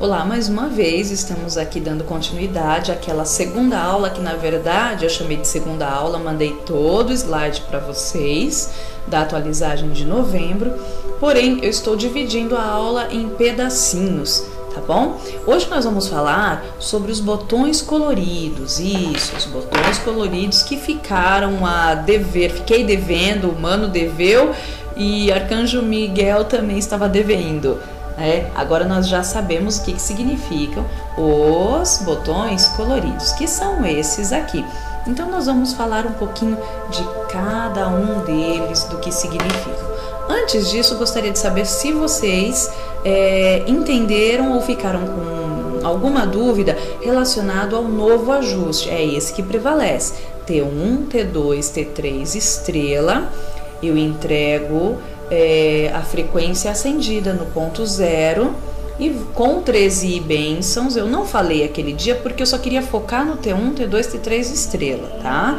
Olá, mais uma vez estamos aqui dando continuidade àquela segunda aula que na verdade eu chamei de segunda aula, mandei todo o slide para vocês da atualizagem de novembro, porém eu estou dividindo a aula em pedacinhos, tá bom? Hoje nós vamos falar sobre os botões coloridos, isso, os botões coloridos que ficaram a dever, fiquei devendo, o Mano deveu e Arcanjo Miguel também estava devendo. Agora nós já sabemos o que significam os botões coloridos, que são esses aqui. Então nós vamos falar um pouquinho de cada um deles, do que significam. Antes disso, gostaria de saber se vocês entenderam ou ficaram com alguma dúvida relacionado ao novo ajuste. É esse que prevalece. T1, T2, T3, estrela. Eu entrego a frequência acendida no ponto 0 e com 13 bênçãos. Eu não falei aquele dia porque eu só queria focar no T1, T2, T3 estrela, tá?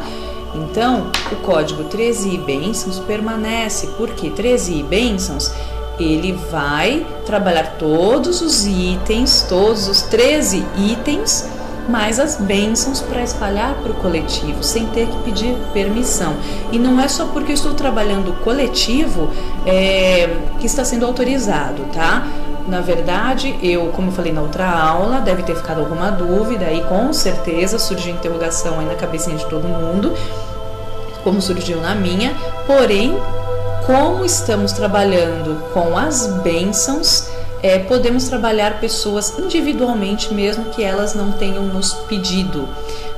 Então, o código 13 bênçãos permanece, porque 13 bênçãos ele vai trabalhar todos os itens, todos os 13 itens, mais as bênçãos para espalhar para o coletivo, sem ter que pedir permissão. E não é só porque eu estou trabalhando coletivo que está sendo autorizado, tá? Na verdade, como eu falei na outra aula, deve ter ficado alguma dúvida aí, com certeza surgiu interrogação aí na cabecinha de todo mundo, como surgiu na minha, porém, como estamos trabalhando com as bênçãos, podemos trabalhar pessoas individualmente, mesmo que elas não tenham nos pedido.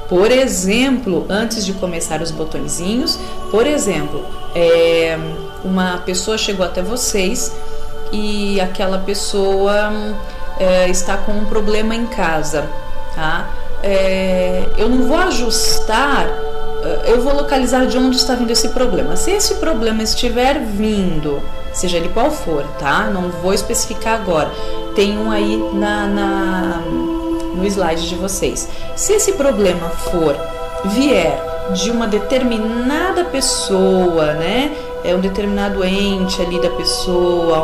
Por exemplo, antes de começar os botõezinhos, por exemplo, uma pessoa chegou até vocês e aquela pessoa está com um problema em casa, tá? Eu não vou ajustar, eu vou localizar de onde está vindo esse problema. Se esse problema estiver vindo, seja ele qual for, tá? Não vou especificar agora. Tem um aí no slide de vocês. Se esse problema vier de uma determinada pessoa, né? Um determinado ente ali da pessoa,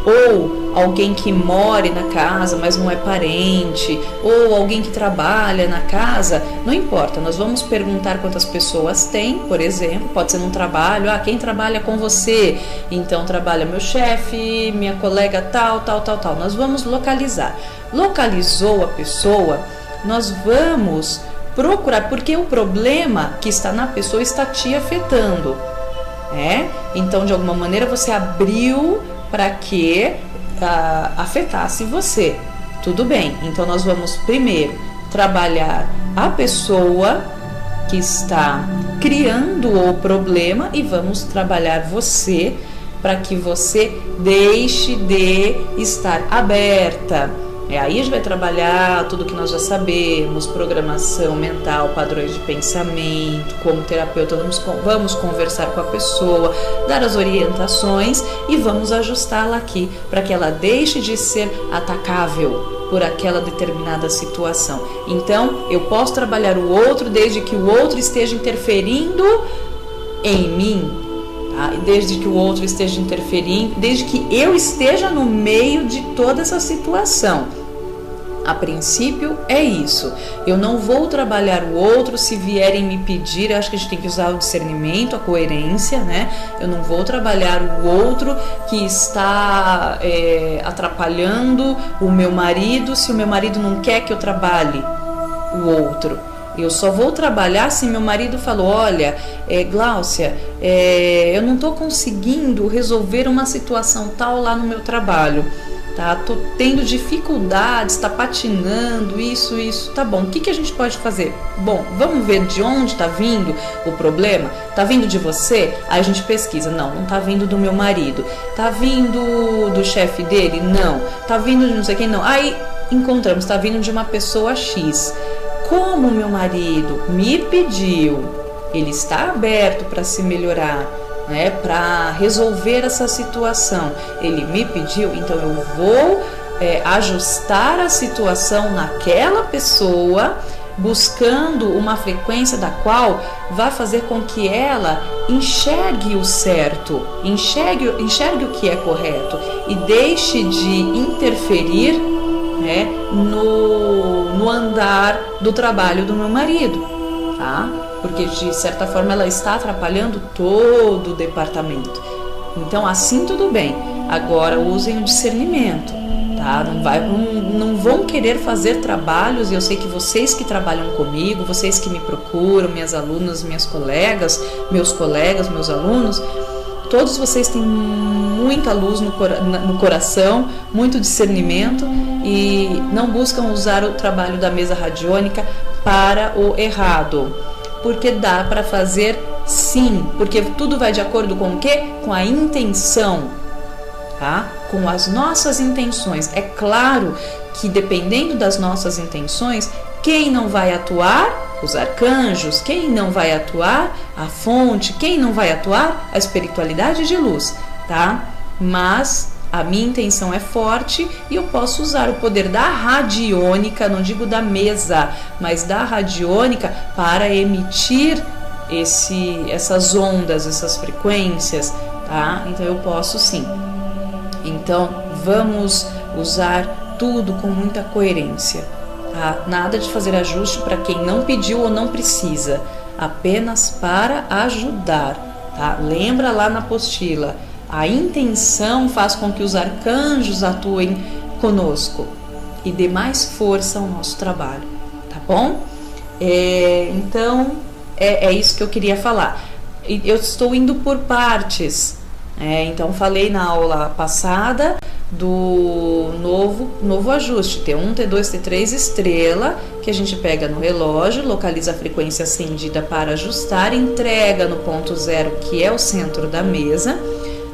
ou alguém que more na casa, mas não é parente, ou alguém que trabalha na casa, não importa, nós vamos perguntar quantas pessoas tem, por exemplo, pode ser num trabalho, quem trabalha com você? Então trabalha meu chefe, minha colega tal, nós vamos localizar. Localizou a pessoa, nós vamos procurar, porque o problema que está na pessoa está te afetando, então de alguma maneira você abriu para que afetasse você. Tudo bem, então nós vamos primeiro trabalhar a pessoa que está criando o problema e vamos trabalhar você para que você deixe de estar aberta. Aí a gente vai trabalhar tudo que nós já sabemos, programação mental, padrões de pensamento. Como terapeuta, vamos conversar com a pessoa, dar as orientações e vamos ajustá-la aqui para que ela deixe de ser atacável por aquela determinada situação. Então, eu posso trabalhar o outro desde que o outro esteja interferindo em mim, tá? Desde que o outro esteja interferindo, desde que eu esteja no meio de toda essa situação. A princípio é isso. Eu não vou trabalhar o outro se vierem me pedir. Eu acho que a gente tem que usar o discernimento, a coerência, né? Eu não vou trabalhar o outro que está atrapalhando o meu marido se o meu marido não quer que eu trabalhe o outro. Eu só vou trabalhar se meu marido falou: olha, Gláucia, eu não estou conseguindo resolver uma situação tal lá no meu trabalho, tá? Tô tendo dificuldades, tá patinando, isso, tá bom. O que a gente pode fazer? Bom, vamos ver de onde tá vindo o problema. Tá vindo de você? Aí a gente pesquisa. Não tá vindo do meu marido. Tá vindo do chefe dele? Não. Tá vindo de não sei quem? Não. Aí encontramos, tá vindo de uma pessoa X. Como meu marido me pediu, ele está aberto para se melhorar, para resolver essa situação. Ele me pediu, então eu vou ajustar a situação naquela pessoa buscando uma frequência da qual vai fazer com que ela enxergue o certo, enxergue o que é correto e deixe de interferir, né, no andar do trabalho do meu marido, tá? Porque de certa forma ela está atrapalhando todo o departamento. Então assim tudo bem. Agora usem o discernimento, tá? Não vão querer fazer trabalhos, e eu sei que vocês que trabalham comigo, vocês que me procuram, minhas alunas, minhas colegas, meus alunos, todos vocês têm muita luz no coração, muito discernimento e não buscam usar o trabalho da mesa radiônica para o errado, porque dá para fazer sim, porque tudo vai de acordo com o quê? Com a intenção, tá? Com as nossas intenções. É claro que dependendo das nossas intenções, quem não vai atuar? Os arcanjos. Quem não vai atuar? A fonte. Quem não vai atuar? A espiritualidade de luz, tá? Mas a minha intenção é forte e eu posso usar o poder da radiônica, não digo da mesa, mas da radiônica para emitir essas ondas, essas frequências, tá? Então eu posso sim. Então vamos usar tudo com muita coerência, tá? Nada de fazer ajuste para quem não pediu ou não precisa, apenas para ajudar, tá? Lembra lá na apostila, a intenção faz com que os arcanjos atuem conosco e dê mais força ao nosso trabalho, tá bom? Então é isso que eu queria falar. Eu estou indo por partes. Então falei na aula passada do novo ajuste, T1, T2, T3 estrela, que a gente pega no relógio, localiza a frequência acendida para ajustar, entrega no ponto zero, que é o centro da mesa.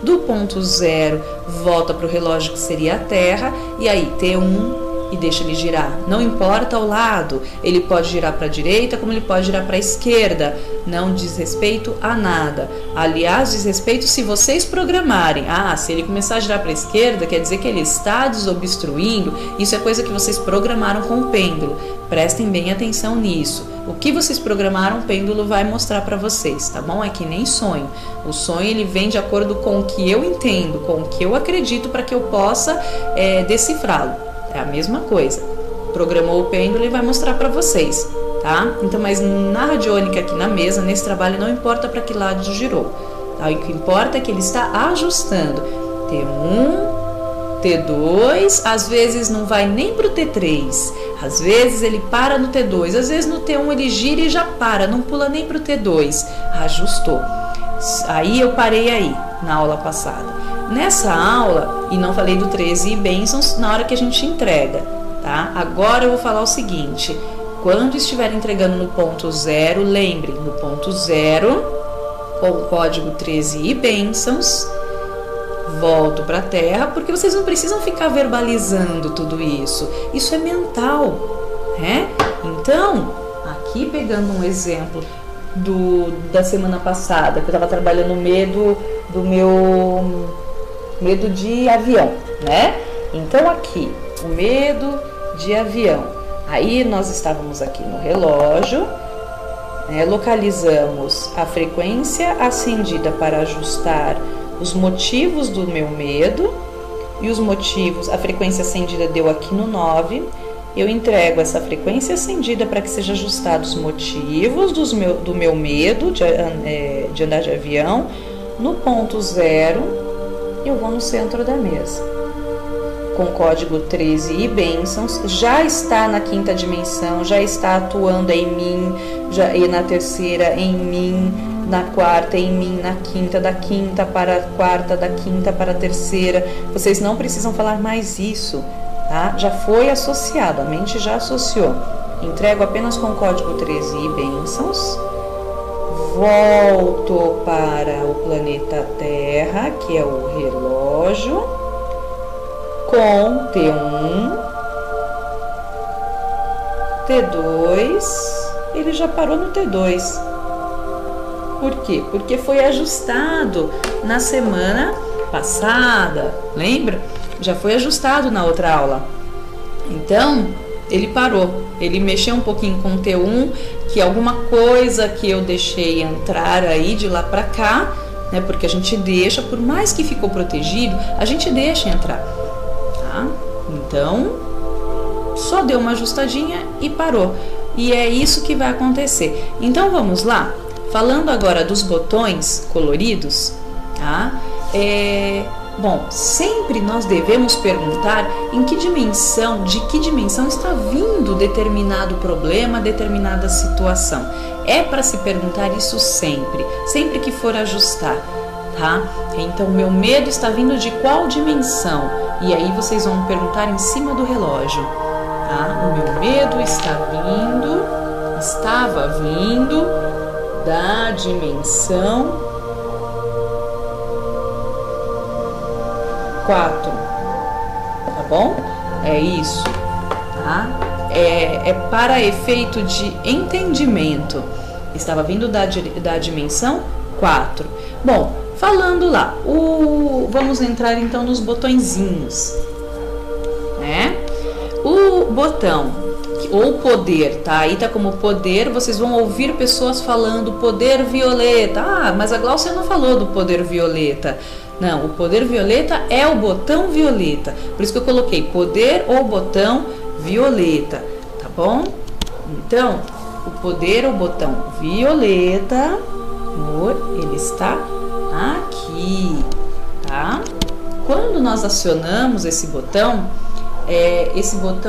Do ponto zero volta para o relógio, que seria a Terra, e aí T1 e deixa ele girar. Não importa o lado, ele pode girar para a direita como ele pode girar para a esquerda, não diz respeito a nada. Aliás, diz respeito se vocês programarem. Se ele começar a girar para a esquerda, quer dizer que ele está desobstruindo. Isso é coisa que vocês programaram com o pêndulo. Prestem bem atenção nisso. O que vocês programaram, o pêndulo vai mostrar para vocês, tá bom? É que nem sonho. O sonho ele vem de acordo com o que eu entendo, com o que eu acredito, para que eu possa decifrá-lo. É a mesma coisa. Programou o pêndulo e vai mostrar para vocês, tá? Então, mas na radiônica aqui na mesa, nesse trabalho, não importa para que lado girou, tá? O que importa é que ele está ajustando. T1, T2, às vezes não vai nem para o T3, às vezes ele para no T2, às vezes no T1 ele gira e já para, não pula nem para o T2. Ajustou. Aí eu parei aí, na aula passada. Nessa aula, e não falei do 13 e bênçãos na hora que a gente entrega, tá? Agora eu vou falar o seguinte: quando estiver entregando no ponto zero, lembre, no ponto zero, com o código 13 e bênçãos, volto para a Terra, porque vocês não precisam ficar verbalizando tudo isso. Isso é mental, né? Então, aqui pegando um exemplo da semana passada, que eu estava trabalhando o medo do meu medo de avião, né? Então aqui, o medo de avião. Aí nós estávamos aqui no relógio, né? Localizamos a frequência acendida para ajustar os motivos do meu medo, e os motivos, a frequência acendida deu aqui no 9. Eu entrego essa frequência acendida para que seja ajustados os motivos do meu medo de andar de avião. No ponto zero, eu vou no centro da mesa. Com código 13 e bênçãos, já está na quinta dimensão, já está atuando em mim, e na terceira em mim, na quarta em mim, na quinta, da quinta para a quarta, da quinta para a terceira. Vocês não precisam falar mais isso, tá? Já foi associado, a mente já associou. Entrego apenas com código 13 e bênçãos. Volto para o planeta Terra, que é o relógio, com T1, T2, ele já parou no T2. Por quê? Porque foi ajustado na semana passada, lembra? Já foi ajustado na outra aula. Então, ele parou. ele mexeu um pouquinho com o T1, que alguma coisa que eu deixei entrar aí de lá para cá, né? Porque a gente deixa, por mais que ficou protegido, a gente deixa entrar, tá? Então, só deu uma ajustadinha e parou. E é isso que vai acontecer. Então, vamos lá? Falando agora dos botões coloridos, tá? Bom, sempre nós devemos perguntar de que dimensão está vindo determinado problema, determinada situação. É para se perguntar isso sempre que for ajustar, tá? Então, meu medo está vindo de qual dimensão? E aí vocês vão perguntar em cima do relógio, tá? O meu medo estava vindo da dimensão 4, tá bom? É isso, tá? É para efeito de entendimento. Estava vindo da dimensão 4. Bom, falando lá, vamos entrar então nos botõezinhos, né? O botão, ou poder, tá? Aí tá como poder, vocês vão ouvir pessoas falando poder violeta. Ah, mas a Gláucia não falou do poder violeta. Não, o poder violeta é o botão violeta. Por isso que eu coloquei poder ou botão violeta, tá bom? Então, o poder ou botão violeta, amor, ele está aqui, tá? Quando nós acionamos esse botão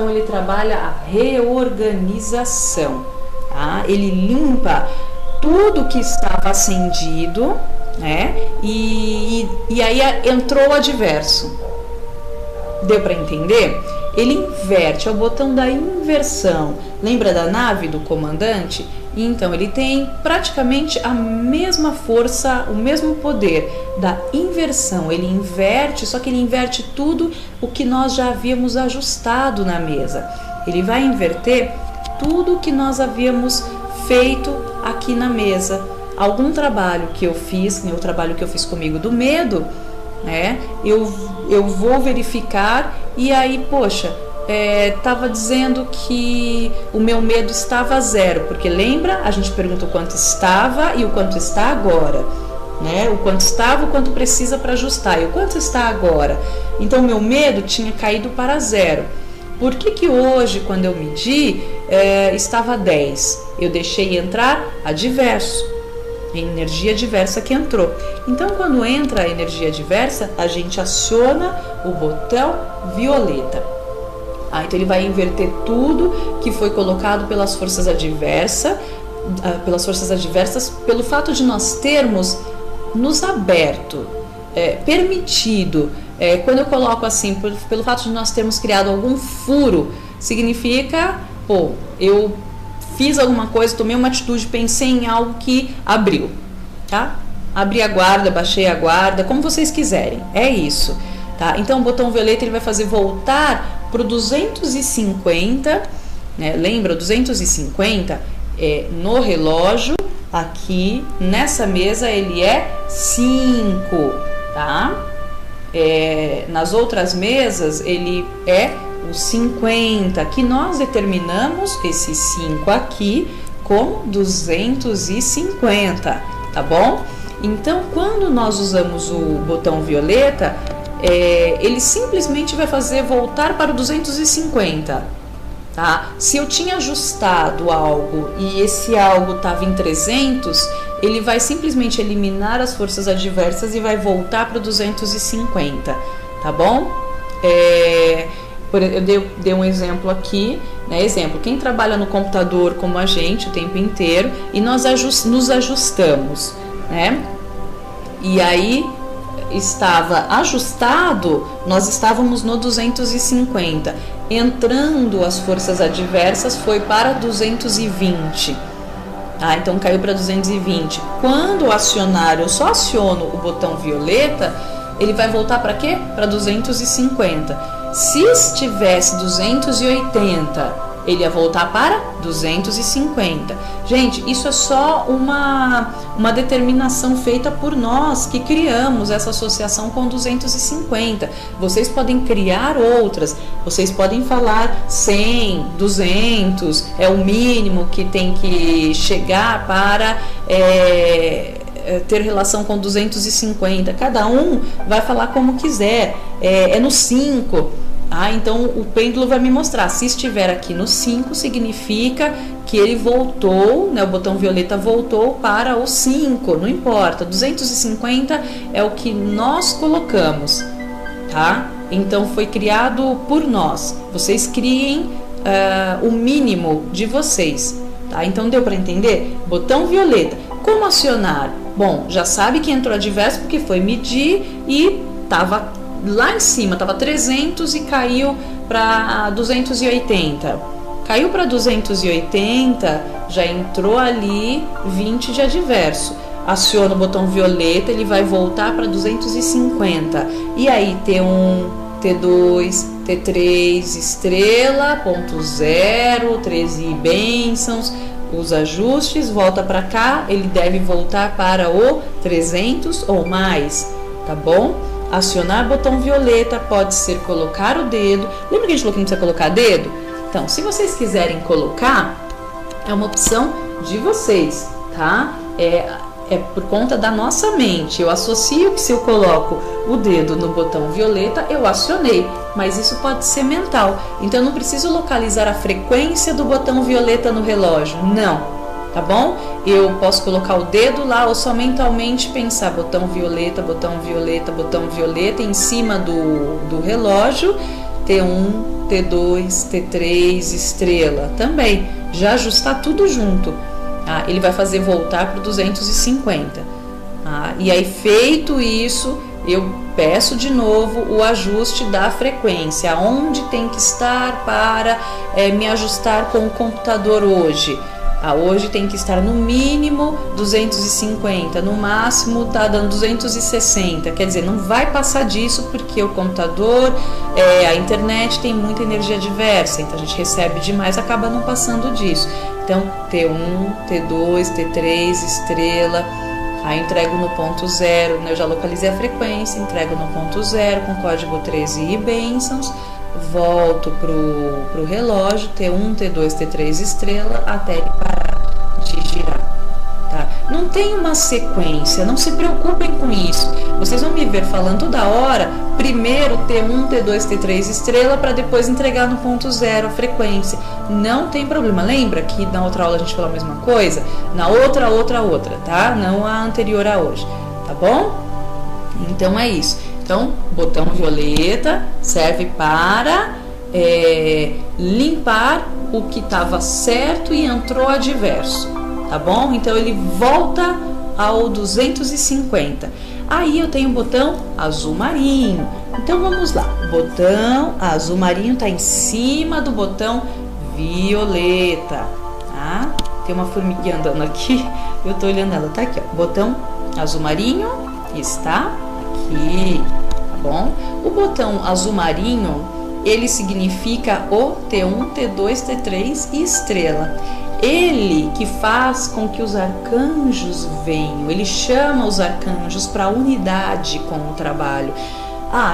ele trabalha a reorganização, tá? Ele limpa tudo que estava acendido, né? E aí entrou o adverso. Deu para entender? Ele inverte, é o botão da inversão. Lembra da nave do comandante? Então, ele tem praticamente a mesma força, o mesmo poder da inversão. Ele inverte, só que ele inverte tudo o que nós já havíamos ajustado na mesa. Ele vai inverter tudo o que nós havíamos feito aqui na mesa. Algum trabalho que eu fiz, o trabalho que eu fiz comigo do medo, né? Eu vou verificar e aí, poxa, estava dizendo que o meu medo estava 0, porque lembra? A gente pergunta o quanto estava e o quanto está agora, né? O quanto estava, o quanto precisa para ajustar e o quanto está agora. Então, o meu medo tinha caído para 0. Por que hoje, quando eu medi, estava 10? Eu deixei entrar adverso. Energia adversa que entrou. Então, quando entra a energia adversa, a gente aciona o botão violeta. Então ele vai inverter tudo que foi colocado pelas forças adversas, pelo fato de nós termos nos aberto, permitido. Quando eu coloco assim, pelo fato de nós termos criado algum furo, significa, eu fiz alguma coisa, tomei uma atitude, pensei em algo que abriu, tá? Abri a guarda, baixei a guarda, como vocês quiserem, é isso, tá? Então o botão violeta ele vai fazer voltar para o 250, né? Lembra, o 250 no relógio, aqui nessa mesa ele é 5, tá? Nas outras mesas ele é o 50, que nós determinamos esse 5 aqui como 250, tá bom? Então, quando nós usamos o botão violeta, ele simplesmente vai fazer voltar para o 250, tá? Se eu tinha ajustado algo e esse algo estava em 300, ele vai simplesmente eliminar as forças adversas e vai voltar para o 250, tá bom? Eu dei um exemplo aqui, né? Exemplo, quem trabalha no computador como a gente o tempo inteiro e nós nos ajustamos, né? E aí estava ajustado, nós estávamos no 250, entrando as forças adversas foi para 220, então caiu para 220. Quando acionar, eu só aciono o botão violeta, ele vai voltar para quê? Para 250. Se estivesse 280, ele ia voltar para 250. Gente, isso é só uma determinação feita por nós que criamos essa associação com 250. Vocês podem criar outras, vocês podem falar 100, 200, é o mínimo que tem que chegar para ter relação com 250. Cada um vai falar como quiser, é no 5. Então o pêndulo vai me mostrar, se estiver aqui no 5, significa que ele voltou, né, o botão violeta voltou para o 5, não importa, 250 é o que nós colocamos, tá? Então foi criado por nós, vocês criem o mínimo de vocês, tá? Então deu para entender? Botão violeta, como acionar? Bom, já sabe que entrou adverso porque foi medir e estava lá em cima, estava 300 e caiu para 280. Caiu para 280, já entrou ali 20 de adverso. Aciona o botão violeta, ele vai voltar para 250. E aí T1, T2, T3, estrela, ponto zero, 13 bênçãos. Os ajustes, volta para cá, ele deve voltar para o 300 ou mais, tá bom? Acionar botão violeta pode ser colocar o dedo. Lembra que a gente falou que não precisa colocar dedo? Então, se vocês quiserem colocar, é uma opção de vocês, tá? É por conta da nossa mente. Eu associo que se eu coloco o dedo no botão violeta, eu acionei, mas isso pode ser mental. Então, eu não preciso localizar a frequência do botão violeta no relógio, não. Tá bom? Eu posso colocar o dedo lá ou só mentalmente pensar botão violeta, botão violeta, botão violeta em cima do relógio, T1, T2, T3, estrela também, já ajustar tudo junto. Ele vai fazer voltar para 250. E aí, feito isso, eu peço de novo o ajuste da frequência, onde tem que estar para me ajustar com o computador hoje. Hoje tem que estar no mínimo 250, no máximo tá dando 260, quer dizer, não vai passar disso porque o computador, a internet tem muita energia diversa, então a gente recebe demais, acaba não passando disso. Então T1, T2, T3, estrela, aí entrego no ponto zero, né? Eu já localizei a frequência, entrego no ponto zero com código 13 e bênçãos. Volto pro relógio, T1, T2, T3, estrela, até ele parar de girar, tá? Não tem uma sequência, não se preocupem com isso. Vocês vão me ver falando toda hora, primeiro T1, T2, T3, estrela, para depois entregar no ponto zero a frequência. Não tem problema. Lembra que na outra aula a gente falou a mesma coisa? Na outra, tá? Não a anterior a hoje, tá bom? Então é isso. Então, botão violeta serve para limpar o que estava certo e entrou adverso, tá bom? Então, ele volta ao 250. Aí eu tenho o botão azul marinho. Então, vamos lá. O botão azul marinho está em cima do botão violeta, tá? Tem uma formiguinha andando aqui, eu tô olhando ela, tá aqui, ó. Botão azul marinho está aqui, tá bom? O botão azul marinho, ele significa o T1, T2, T3 e estrela. Ele que faz com que os arcanjos venham, ele chama os arcanjos para unidade com o trabalho.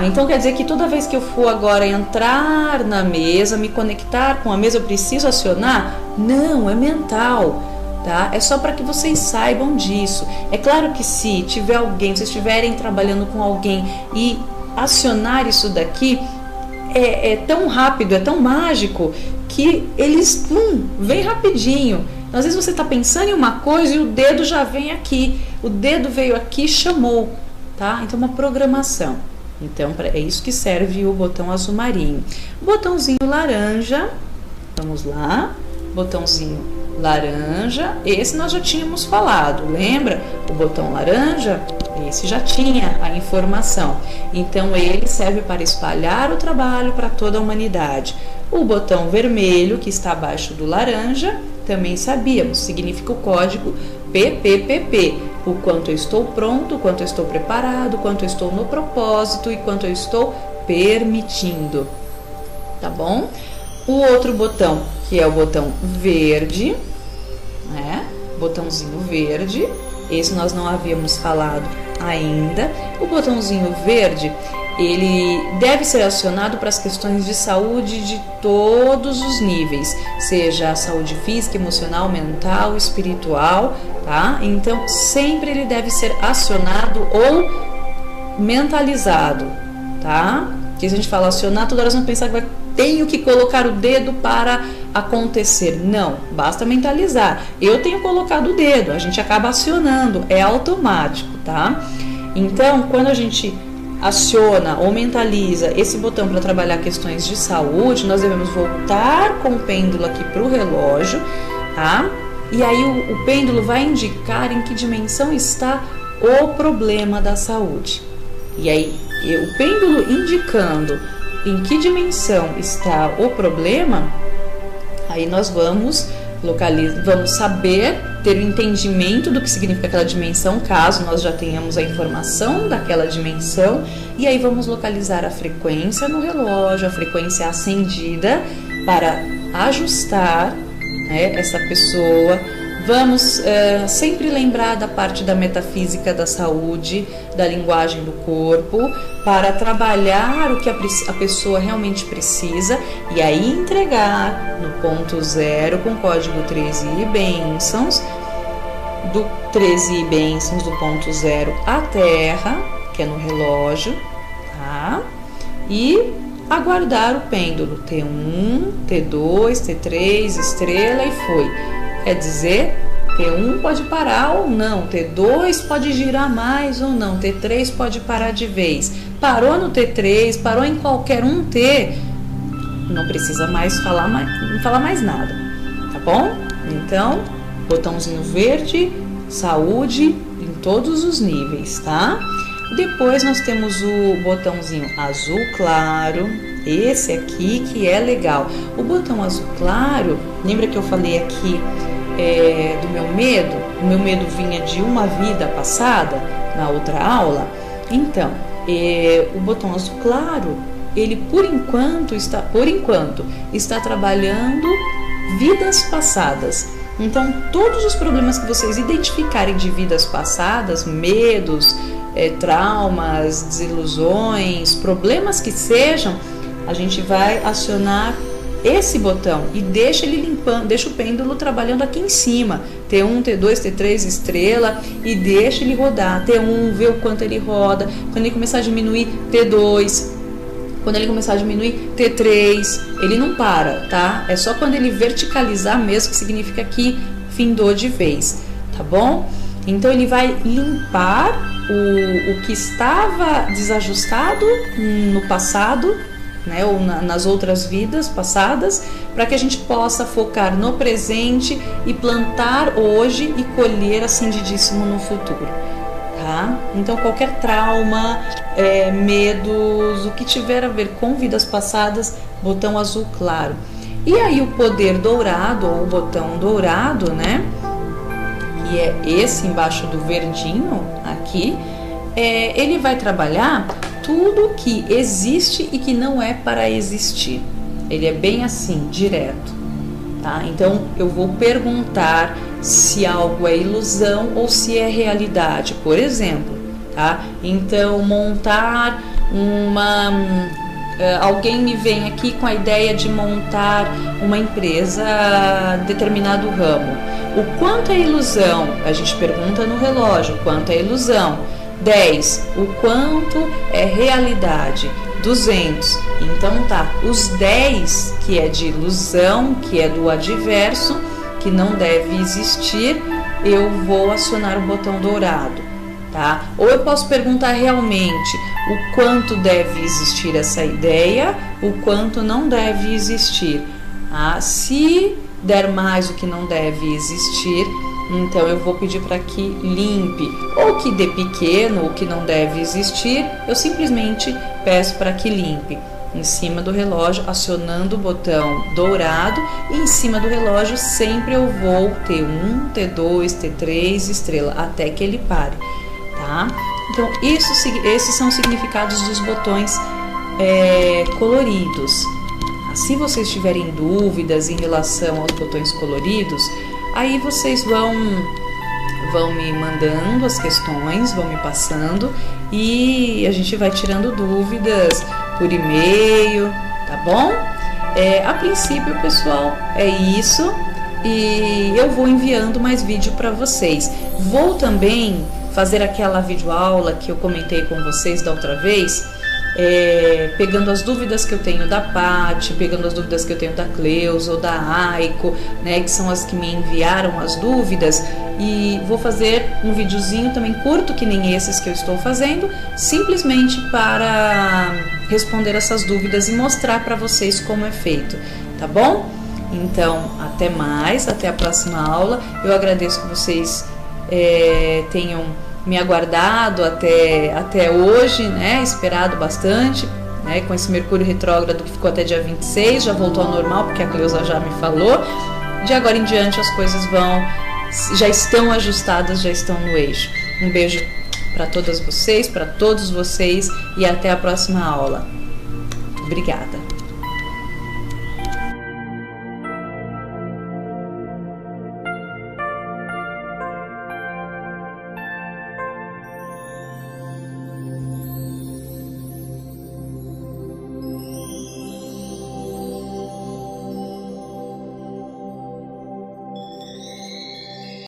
Então quer dizer que toda vez que eu for agora entrar na mesa, me conectar com a mesa, eu preciso acionar? Não, é mental. Tá? É só para que vocês saibam disso. É claro que se tiver alguém, vocês estiverem trabalhando com alguém e acionar isso daqui, é tão rápido, é tão mágico que eles vem rapidinho. Às vezes você está pensando em uma coisa e o dedo já vem aqui. O dedo veio aqui e chamou, tá? Então uma programação. Então é isso que serve o botão azul marinho. Botãozinho laranja, vamos lá. Botãozinho laranja, esse nós já tínhamos falado, lembra? O botão laranja, esse já tinha a informação. Então ele serve para espalhar o trabalho para toda a humanidade. O botão vermelho, que está abaixo do laranja, também sabíamos, significa o código PPPP, o quanto eu estou pronto, o quanto eu estou preparado, o quanto eu estou no propósito e quanto eu estou permitindo, tá bom? O outro botão, que é o botão verde, né? Botãozinho verde, esse nós não havíamos falado ainda. O botãozinho verde, ele deve ser acionado para as questões de saúde de todos os níveis, seja a saúde física, emocional, mental, espiritual, tá? Então, sempre ele deve ser acionado ou mentalizado, tá? Que se a gente fala acionar, toda hora nós vamos pensar que tenho que colocar o dedo para acontecer. Não, basta mentalizar. Eu tenho colocado o dedo, a gente acaba acionando, é automático, tá? Então, quando a gente aciona ou mentaliza esse botão para trabalhar questões de saúde, nós devemos voltar com o pêndulo aqui para o relógio, tá? E aí o pêndulo vai indicar em que dimensão está o problema da saúde. E aí o pêndulo indicando em que dimensão está o problema, aí nós vamos saber, ter o entendimento do que significa aquela dimensão, caso nós já tenhamos a informação daquela dimensão, e aí vamos localizar a frequência no relógio, a frequência acendida, para ajustar, né, essa pessoa. Vamos sempre lembrar da parte da metafísica da saúde, da linguagem do corpo, para trabalhar o que a pessoa realmente precisa e aí entregar no ponto 0 com código 13 e bênçãos, do 13 e bênçãos do ponto 0 à Terra, que é no relógio, tá? E aguardar o pêndulo T1, T2, T3, estrela e foi. Quer dizer, T1 pode parar ou não, T2 pode girar mais ou não, T3 pode parar de vez. Parou no T3, parou em qualquer um T, não precisa mais falar mais nada, tá bom? Então, botãozinho verde, saúde em todos os níveis, tá? Depois nós temos o botãozinho azul claro, esse aqui que é legal. O botão azul claro, lembra que eu falei aqui do meu medo? O meu medo vinha de uma vida passada na outra aula. Então, o botão azul claro, ele por enquanto está trabalhando vidas passadas. Então, todos os problemas que vocês identificarem de vidas passadas, medos, traumas, desilusões, problemas que sejam, a gente vai acionar esse botão e deixa ele limpando, deixa o pêndulo trabalhando aqui em cima, T1, T2, T3, estrela, e deixa ele rodar, T1, vê o quanto ele roda, quando ele começar a diminuir, T2, quando ele começar a diminuir, T3, ele não para, tá? É só quando ele verticalizar mesmo, que significa que findou de vez, tá bom? Então ele vai limpar o que estava desajustado no passado, né, ou nas outras vidas passadas, para que a gente possa focar no presente e plantar hoje e colher ascendidíssimo no futuro, tá? Então qualquer trauma, medos, o que tiver a ver com vidas passadas, botão azul claro. E aí o poder dourado, ou o botão dourado, né, que é esse embaixo do verdinho aqui, ele vai trabalhar tudo que existe e que não é para existir. Ele é bem assim, direto, tá? Então eu vou perguntar se algo é ilusão ou se é realidade, por exemplo, tá? Então montar alguém me vem aqui com a ideia de montar uma empresa determinado ramo. O quanto é ilusão? A gente pergunta no relógio, quanto é ilusão? 10, o quanto é realidade? 200. Então tá, os 10 que é de ilusão, que é do adverso, que não deve existir, eu vou acionar o botão dourado, tá? Ou eu posso perguntar realmente o quanto deve existir essa ideia, o quanto não deve existir. Se der mais o que não deve existir, então eu vou pedir para que limpe, ou que dê pequeno, o que não deve existir, eu simplesmente peço para que limpe. Em cima do relógio, acionando o botão dourado, e em cima do relógio sempre eu vou T1, T2, T3, estrela, até que ele pare, tá? Então esses são os significados dos botões coloridos, Se vocês tiverem dúvidas em relação aos botões coloridos, aí vocês vão me mandando as questões, vão me passando e a gente vai tirando dúvidas por e-mail, tá bom? A princípio, pessoal, é isso, e eu vou enviando mais vídeo para vocês. Vou também fazer aquela videoaula que eu comentei com vocês da outra vez, pegando as dúvidas que eu tenho da Paty, pegando as dúvidas que eu tenho da Cleusa ou da Aiko, né, que são as que me enviaram as dúvidas, e vou fazer um videozinho também curto, que nem esses que eu estou fazendo, simplesmente para responder essas dúvidas e mostrar para vocês como é feito, tá bom? Então, até mais, até a próxima aula. Eu agradeço que vocês tenham me aguardado até hoje, né? Esperado bastante, né? Com esse Mercúrio retrógrado que ficou até dia 26, já voltou ao normal, porque a Cleusa já me falou. De agora em diante as coisas já estão ajustadas, já estão no eixo. Um beijo para todas vocês, para todos vocês, e até a próxima aula. Obrigada.